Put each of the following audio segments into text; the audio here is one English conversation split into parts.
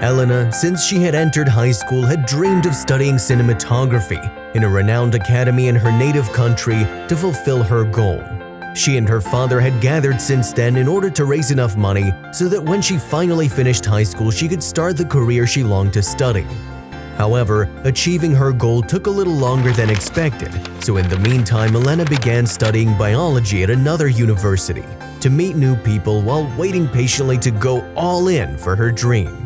Elena, since she had entered high school, had dreamed of studying cinematography in a renowned academy in her native country to fulfill her goal. She and her father had gathered since then in order to raise enough money so that when she finally finished high school, she could start the career she longed to study. However, achieving her goal took a little longer than expected, so in the meantime, Elena began studying biology at another university to meet new people while waiting patiently to go all in for her dream.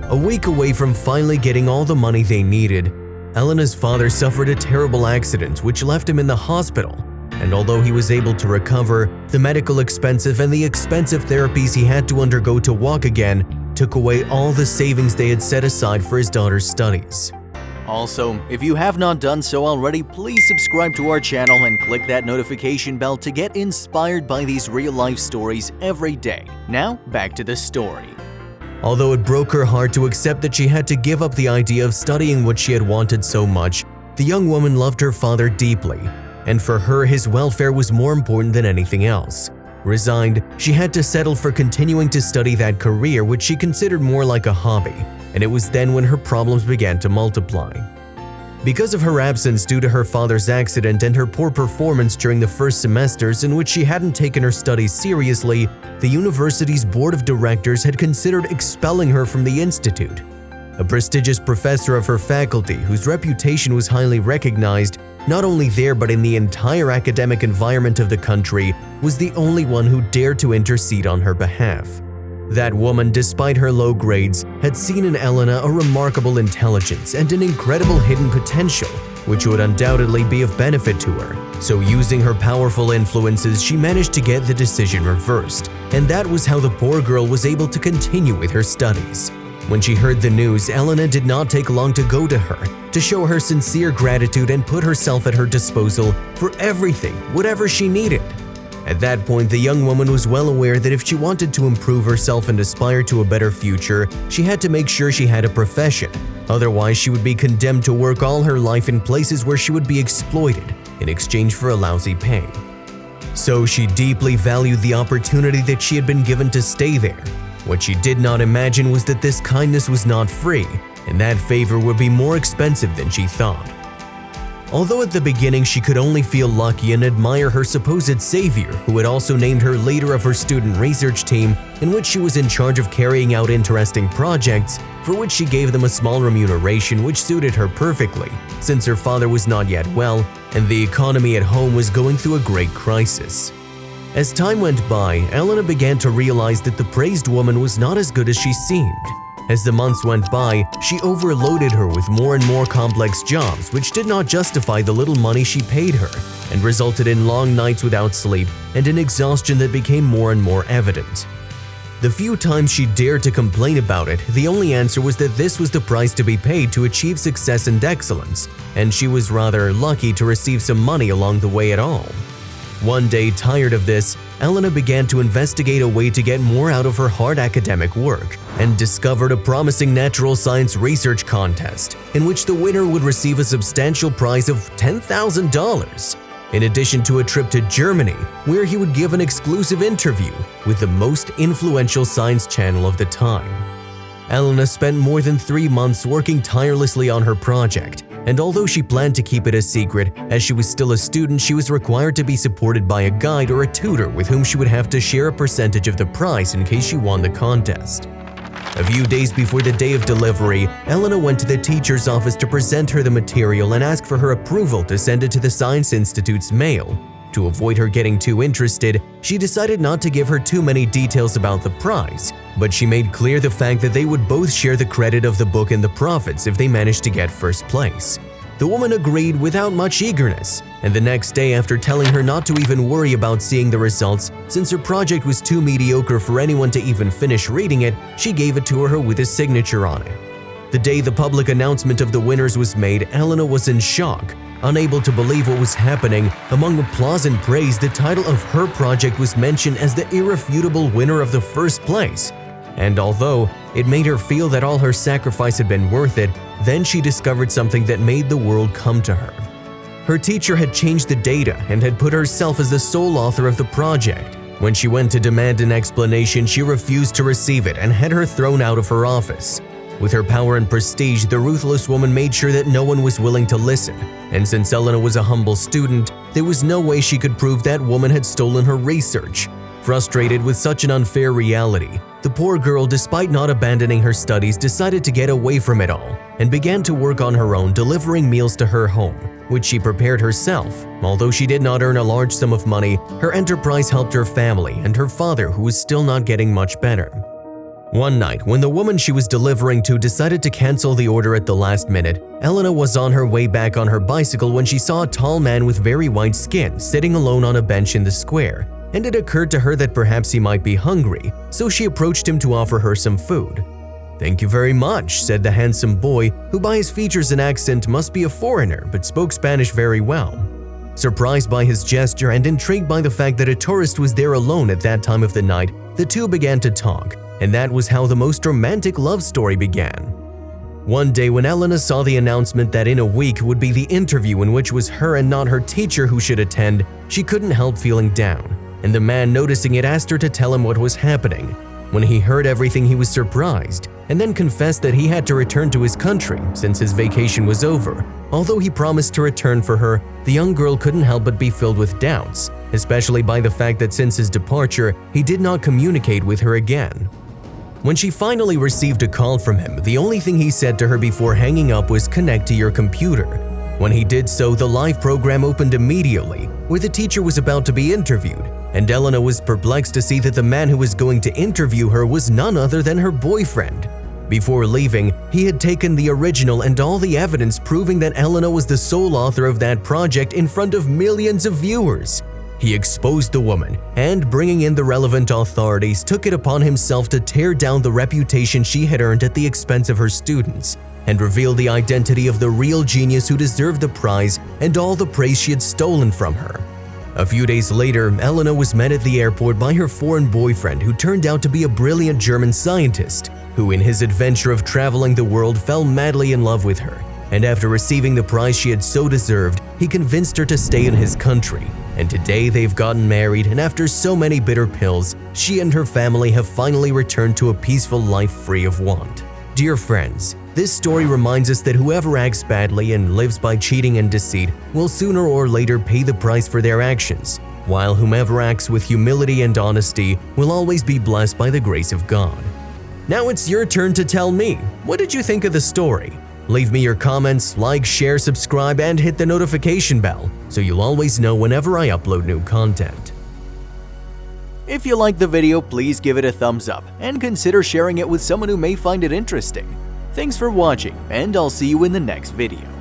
A week away from finally getting all the money they needed, Elena's father suffered a terrible accident which left him in the hospital, and although he was able to recover, the medical expenses and the expensive therapies he had to undergo to walk again took away all the savings they had set aside for his daughter's studies. Also, if you have not done so already, please subscribe to our channel and click that notification bell to get inspired by these real-life stories every day. Now, back to the story. Although it broke her heart to accept that she had to give up the idea of studying what she had wanted so much, the young woman loved her father deeply, and for her his welfare was more important than anything else. Resigned, she had to settle for continuing to study that career which she considered more like a hobby, and it was then when her problems began to multiply. Because of her absence due to her father's accident and her poor performance during the first semesters in which she hadn't taken her studies seriously, the university's board of directors had considered expelling her from the institute. A prestigious professor of her faculty, whose reputation was highly recognized, not only there but in the entire academic environment of the country, was the only one who dared to intercede on her behalf. That woman, despite her low grades, had seen in Elena a remarkable intelligence and an incredible hidden potential, which would undoubtedly be of benefit to her. So using her powerful influences, she managed to get the decision reversed, and that was how the poor girl was able to continue with her studies. When she heard the news, Elena did not take long to go to her, to show her sincere gratitude and put herself at her disposal for everything, whatever she needed. At that point, the young woman was well aware that if she wanted to improve herself and aspire to a better future, she had to make sure she had a profession. Otherwise, she would be condemned to work all her life in places where she would be exploited in exchange for a lousy pay. So she deeply valued the opportunity that she had been given to stay there. What she did not imagine was that this kindness was not free, and that favor would be more expensive than she thought. Although at the beginning she could only feel lucky and admire her supposed savior, who had also named her leader of her student research team, in which she was in charge of carrying out interesting projects, for which she gave them a small remuneration which suited her perfectly, since her father was not yet well and the economy at home was going through a great crisis. As time went by, Elena began to realize that the praised woman was not as good as she seemed. As the months went by, she overloaded her with more and more complex jobs which did not justify the little money she paid her and resulted in long nights without sleep and an exhaustion that became more and more evident. The few times she dared to complain about it, the only answer was that this was the price to be paid to achieve success and excellence, and she was rather lucky to receive some money along the way at all. One day, tired of this, Elena began to investigate a way to get more out of her hard academic work and discovered a promising natural science research contest in which the winner would receive a substantial prize of $10,000, in addition to a trip to Germany where he would give an exclusive interview with the most influential science channel of the time. Elena spent more than 3 months working tirelessly on her project, and although she planned to keep it a secret, as she was still a student, she was required to be supported by a guide or a tutor with whom she would have to share a percentage of the prize in case she won the contest. A few days before the day of delivery, Elena went to the teacher's office to present her the material and ask for her approval to send it to the Science Institute's mail. To avoid her getting too interested, she decided not to give her too many details about the prize, but she made clear the fact that they would both share the credit of the book and the profits if they managed to get first place. The woman agreed without much eagerness, and the next day, after telling her not to even worry about seeing the results since her project was too mediocre for anyone to even finish reading it, she gave it to her with a signature on it. The day the public announcement of the winners was made, Elena was in shock. Unable to believe what was happening, among applause and praise, the title of her project was mentioned as the irrefutable winner of the first place. And although it made her feel that all her sacrifice had been worth it, then she discovered something that made the world come to her. Her teacher had changed the data and had put herself as the sole author of the project, When she went to demand an explanation, she refused to receive it and had her thrown out of her office. With her power and prestige, the ruthless woman made sure that no one was willing to listen, and since Elena was a humble student, there was no way she could prove that woman had stolen her research. Frustrated with such an unfair reality, the poor girl, despite not abandoning her studies, decided to get away from it all and began to work on her own, delivering meals to her home, which she prepared herself. Although she did not earn a large sum of money, her enterprise helped her family and her father, who was still not getting much better. One night, when the woman she was delivering to decided to cancel the order at the last minute, Elena was on her way back on her bicycle when she saw a tall man with very white skin sitting alone on a bench in the square, and it occurred to her that perhaps he might be hungry, so she approached him to offer her some food. "Thank you very much," said the handsome boy, who by his features and accent must be a foreigner but spoke Spanish very well. Surprised by his gesture and intrigued by the fact that a tourist was there alone at that time of the night, the two began to talk, and that was how the most romantic love story began. One day when Elena saw the announcement that in a week would be the interview in which was her and not her teacher who should attend, she couldn't help feeling down, and the man, noticing it, asked her to tell him what was happening. When he heard everything, he was surprised, and then confessed that he had to return to his country since his vacation was over. Although he promised to return for her, the young girl couldn't help but be filled with doubts, especially by the fact that since his departure, he did not communicate with her again. When she finally received a call from him, the only thing he said to her before hanging up was, "Connect to your computer." When he did so, the live program opened immediately, where the teacher was about to be interviewed, and Elena was perplexed to see that the man who was going to interview her was none other than her boyfriend. Before leaving, he had taken the original and all the evidence proving that Elena was the sole author of that project in front of millions of viewers. He exposed the woman and, bringing in the relevant authorities, took it upon himself to tear down the reputation she had earned at the expense of her students and reveal the identity of the real genius who deserved the prize and all the praise she had stolen from her. A few days later, Elena was met at the airport by her foreign boyfriend, who turned out to be a brilliant German scientist who, in his adventure of traveling the world, fell madly in love with her. And after receiving the prize she had so deserved, he convinced her to stay in his country. And today they've gotten married, and after so many bitter pills, she and her family have finally returned to a peaceful life free of want. Dear friends, this story reminds us that whoever acts badly and lives by cheating and deceit will sooner or later pay the price for their actions, while whomever acts with humility and honesty will always be blessed by the grace of God. Now it's your turn to tell me, what did you think of the story? Leave me your comments, like, share, subscribe, and hit the notification bell so you'll always know whenever I upload new content. If you liked the video, please give it a thumbs up and consider sharing it with someone who may find it interesting. Thanks for watching, and I'll see you in the next video.